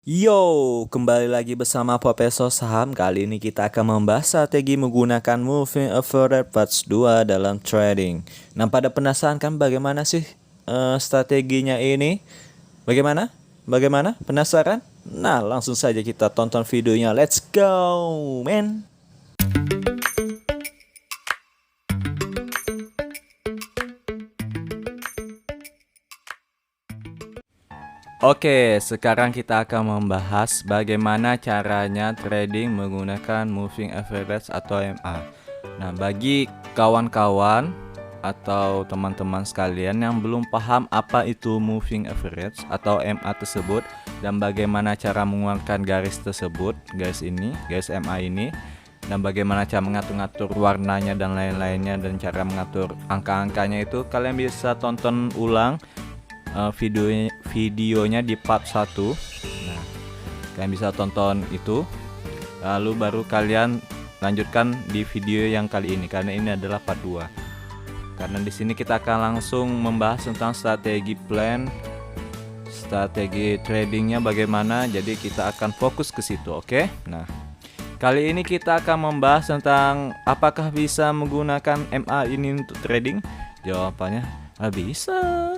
Yo, kembali lagi bersama Profesor Saham. Kali ini kita akan membahas strategi menggunakan Moving Average Parts 2 dalam trading. Nah, pada penasaran kan bagaimana sih strateginya ini? Bagaimana? Bagaimana? Penasaran? Nah, langsung saja kita tonton videonya. Let's go, man! Oke, sekarang kita akan membahas bagaimana caranya trading menggunakan moving average atau MA. Nah, bagi kawan-kawan atau teman-teman sekalian yang belum paham apa itu moving average atau MA tersebut dan bagaimana cara mengeluarkan garis tersebut, garis ini, garis MA ini, dan bagaimana cara mengatur-ngatur warnanya dan lain-lainnya dan cara mengatur angka-angkanya itu, kalian bisa tonton ulang videonya di part 1. Nah, kalian bisa tonton itu, lalu baru kalian lanjutkan di video yang kali ini karena ini adalah part 2. Karena di sini kita akan langsung membahas tentang strategi plan, strategi tradingnya bagaimana. Jadi kita akan fokus ke situ, oke? Nah, kali ini kita akan membahas tentang apakah bisa menggunakan MA ini untuk trading. Jawabannya bisa.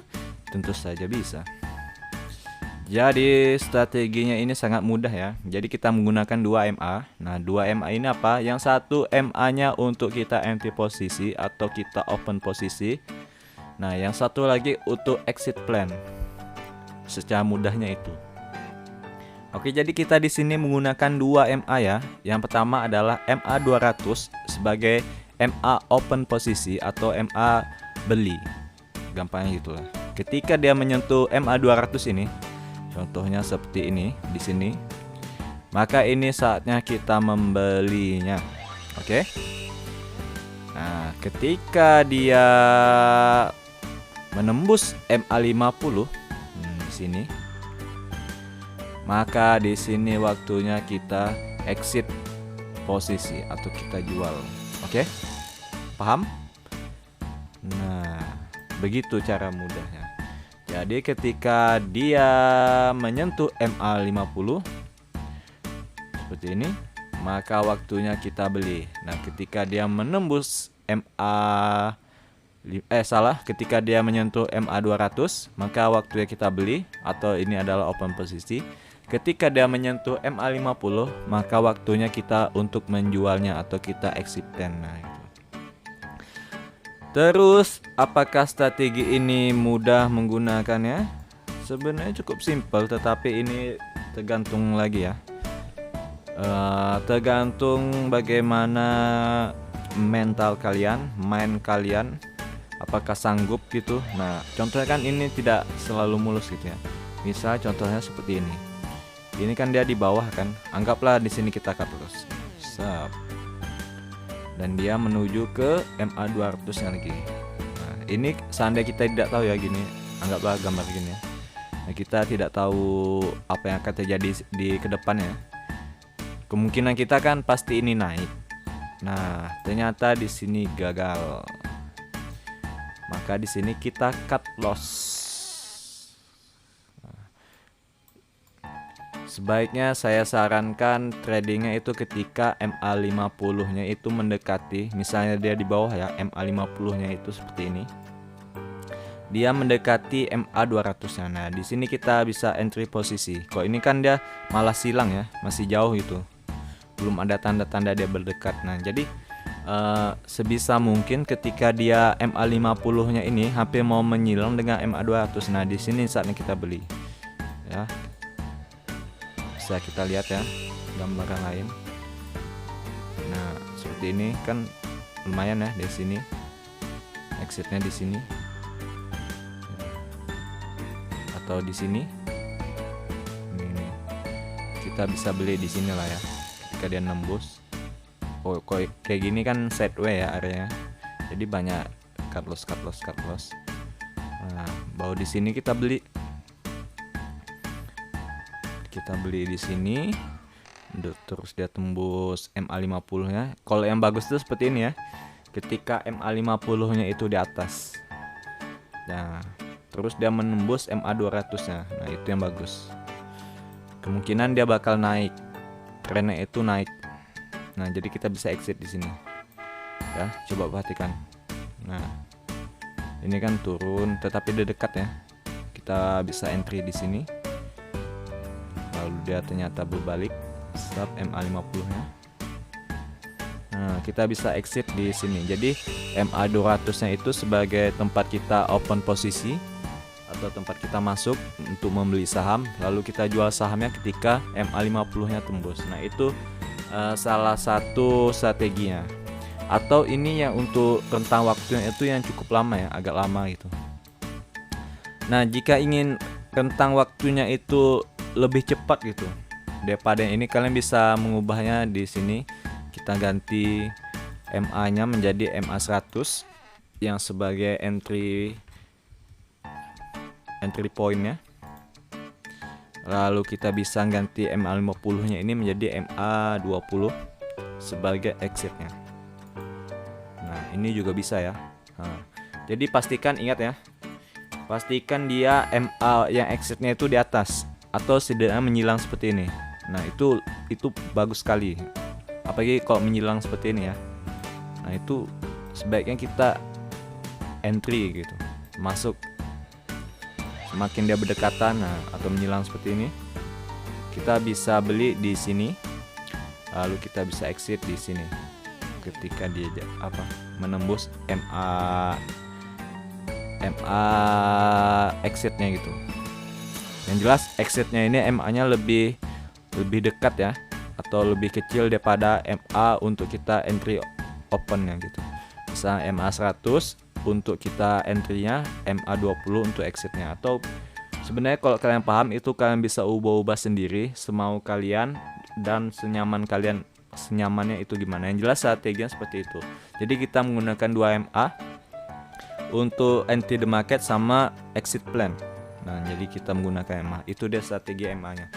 Tentu saja bisa. Jadi strateginya ini sangat mudah ya. Jadi kita menggunakan 2 MA. Nah, 2 MA ini apa? Yang satu MA-nya untuk kita entry posisi atau kita open posisi. Nah, yang satu lagi untuk exit plan. Secara mudahnya itu. Oke, jadi kita di sini menggunakan 2 MA ya. Yang pertama adalah MA 200 sebagai MA open posisi atau MA beli. Gampangnya gitulah. Ketika dia menyentuh MA 200 ini, contohnya seperti ini di sini, maka ini saatnya kita membelinya. Oke. Nah, ketika dia menembus MA 50 di sini, maka di sini waktunya kita exit posisi atau kita jual. Oke? Paham? Nah, begitu cara mudahnya. Jadi ketika dia menyentuh MA 50 seperti ini, maka waktunya kita beli. Nah, ketika dia menembus ketika dia menyentuh MA 200, maka waktunya kita beli atau ini adalah open posisi. Ketika dia menyentuh MA 50, maka waktunya kita untuk menjualnya atau kita exit plan. Nah, terus, apakah strategi ini mudah menggunakannya? Sebenarnya cukup simpel, tetapi ini tergantung lagi ya. Tergantung bagaimana mental kalian, mind kalian, apakah sanggup gitu. Nah, contohnya kan ini tidak selalu mulus gitu ya. Misal contohnya seperti ini. Ini kan dia di bawah kan. Anggaplah di sini kita cut terus. Dan dia menuju ke MA 200 lagi. Nah, ini seandainya kita tidak tahu ya gini, anggaplah gambar gini ya. Nah, kita tidak tahu apa yang akan terjadi di kedepannya. Kemungkinan kita kan pasti ini naik. Nah, ternyata di sini gagal. Maka di sini kita cut loss. Sebaiknya saya sarankan tradingnya itu ketika MA 50 nya itu mendekati, misalnya dia di bawah ya, MA 50 nya itu seperti ini, dia mendekati MA 200 nya. Nah, di sini kita bisa entry posisi. Kok ini kan dia malah silang ya, masih jauh itu, belum ada tanda-tanda dia berdekat. Nah, jadi sebisa mungkin ketika dia MA 50 nya ini hampir mau menyilang dengan MA 200, nah di sini saatnya kita beli ya. Bisa kita lihat ya gambaran lain. Nah, seperti ini kan lumayan ya di sini. Exitnya di sini. Atau di sini. Ini. Kita bisa beli di sini lah ya. Ketika dia nembus. Oh, kayak gini kan sideways ya areanya. Jadi banyak cut loss. Nah, baru di sini kita beli. Kita beli di sini, terus dia tembus MA 50 nya. Kalau yang bagus itu seperti ini ya, ketika MA 50 nya itu di atas, nah terus dia menembus MA 200 nya, nah itu yang bagus. kemungkinan dia bakal naik, trennya itu naik. Nah, jadi kita bisa exit di sini. Ya, coba perhatikan. Nah, ini kan turun, tetapi dia dekat ya. Kita bisa entry di sini. Lalu dia ternyata berbalik, stop MA50-nya. Nah, kita bisa exit di sini. Jadi MA200-nya itu sebagai tempat kita open posisi atau tempat kita masuk untuk membeli saham, lalu kita jual sahamnya ketika MA50-nya tembus. Nah, itu salah satu strateginya. Atau ini yang untuk rentang waktunya itu yang cukup lama ya, agak lama gitu. Nah, jika ingin rentang waktunya itu lebih cepat gitu daripada ini, kalian bisa mengubahnya di sini. Kita ganti MA-nya menjadi MA100 yang sebagai entry point-nya. Lalu kita bisa ganti MA50-nya ini menjadi MA20 sebagai exit-nya. Nah, ini juga bisa ya. Nah, jadi pastikan, ingat ya, pastikan dia MA yang exit-nya itu di atas atau setidaknya menyilang seperti ini. Nah, itu bagus sekali. Apalagi kalau menyilang seperti ini ya. Nah, itu sebaiknya kita entry gitu, masuk. Semakin dia berdekatan, nah, atau menyilang seperti ini, kita bisa beli di sini. Lalu kita bisa exit di sini ketika dia menembus MA exitnya gitu. Yang jelas exitnya ini MA-nya lebih dekat ya, atau lebih kecil daripada MA untuk kita entry opennya gitu. Misalnya MA100 untuk kita entry-nya, MA20 untuk exit-nya. Atau sebenarnya kalau kalian paham itu kalian bisa ubah-ubah sendiri semau kalian dan senyaman kalian, senyamannya itu gimana. Yang jelas strateginya seperti itu. Jadi kita menggunakan 2 MA untuk entry the market sama exit plan. Nah, jadi kita menggunakan MA. Itu dia strategi MA-nya.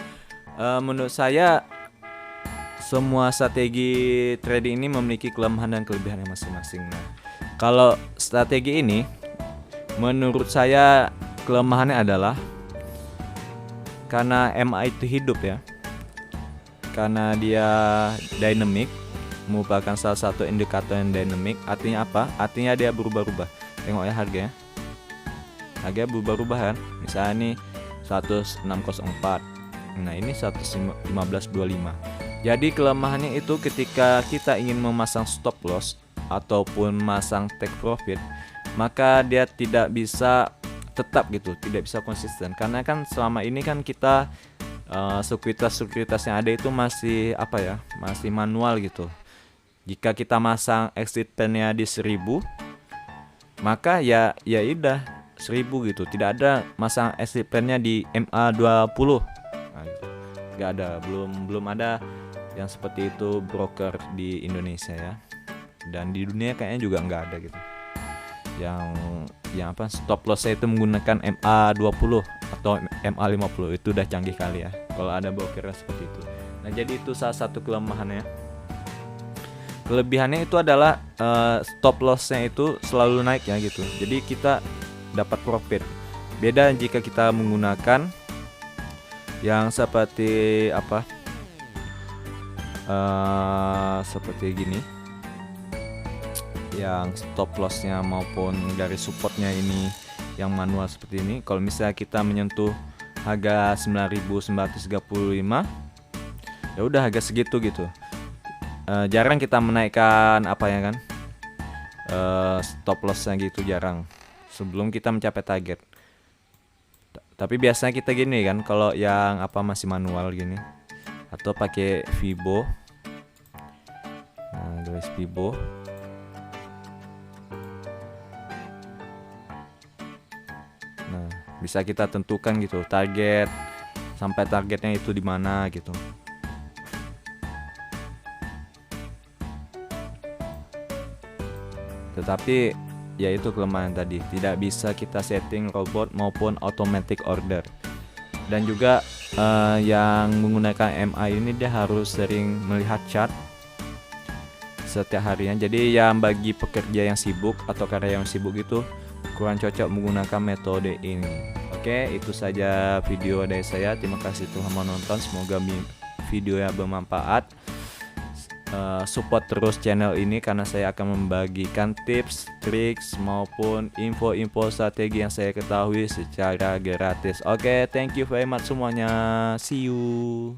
Menurut saya semua strategi trading ini memiliki kelemahan dan kelebihannya masing-masing. Nah, kalau strategi ini menurut saya kelemahannya adalah karena MA itu hidup ya. Karena dia dynamic, merupakan salah satu indikator yang dynamic. Artinya apa? Artinya dia berubah-ubah. Tengok ya harganya. Harganya berubah-ubah kan. Misalnya ini 1604. Nah, ini 1525. Jadi kelemahannya itu ketika kita ingin memasang stop loss ataupun masang take profit, maka dia tidak bisa tetap gitu, tidak bisa konsisten. Karena kan selama ini kan kita sekuritas yang ada itu masih masih manual gitu. Jika kita masang exit plan-nya di 1000, maka ya udah 1000 gitu. Tidak ada masang exit plan-nya di MA20. Nah, gitu. Gak ada, belum ada yang seperti itu broker di Indonesia ya. Dan di dunia kayaknya juga nggak ada gitu. Yang stop loss-nya itu menggunakan MA20 atau MA50, itu udah canggih kali ya. Kalau ada broker seperti itu. Nah, jadi itu salah satu kelemahannya. Kelebihannya itu adalah stop loss-nya itu selalu naik ya gitu. Jadi kita dapat profit. Beda jika kita menggunakan yang seperti seperti gini, yang stop lossnya maupun garis supportnya ini yang manual seperti ini. Kalau misalnya kita menyentuh harga 9.935, ya udah harga segitu gitu. Jarang kita menaikkan stop lossnya gitu, jarang sebelum kita mencapai target. Tapi biasanya kita gini kan, kalau yang masih manual gini atau pakai Fibo. Nah, garis Fibo. Nah, bisa kita tentukan gitu target, sampai targetnya itu di mana gitu. Tetapi ya itu kelemahan tadi, tidak bisa kita setting robot maupun automatic order. Dan juga yang menggunakan MA ini dia harus sering melihat chart setiap harinya. Jadi yang bagi pekerja yang sibuk atau karyawan yang sibuk itu kurang cocok menggunakan metode ini. Oke, itu saja video dari saya. Terima kasih telah menonton. Semoga videonya bermanfaat. Support terus channel ini karena saya akan membagikan tips, triks maupun info-info strategi yang saya ketahui secara gratis. Oke, thank you very much semuanya. See you.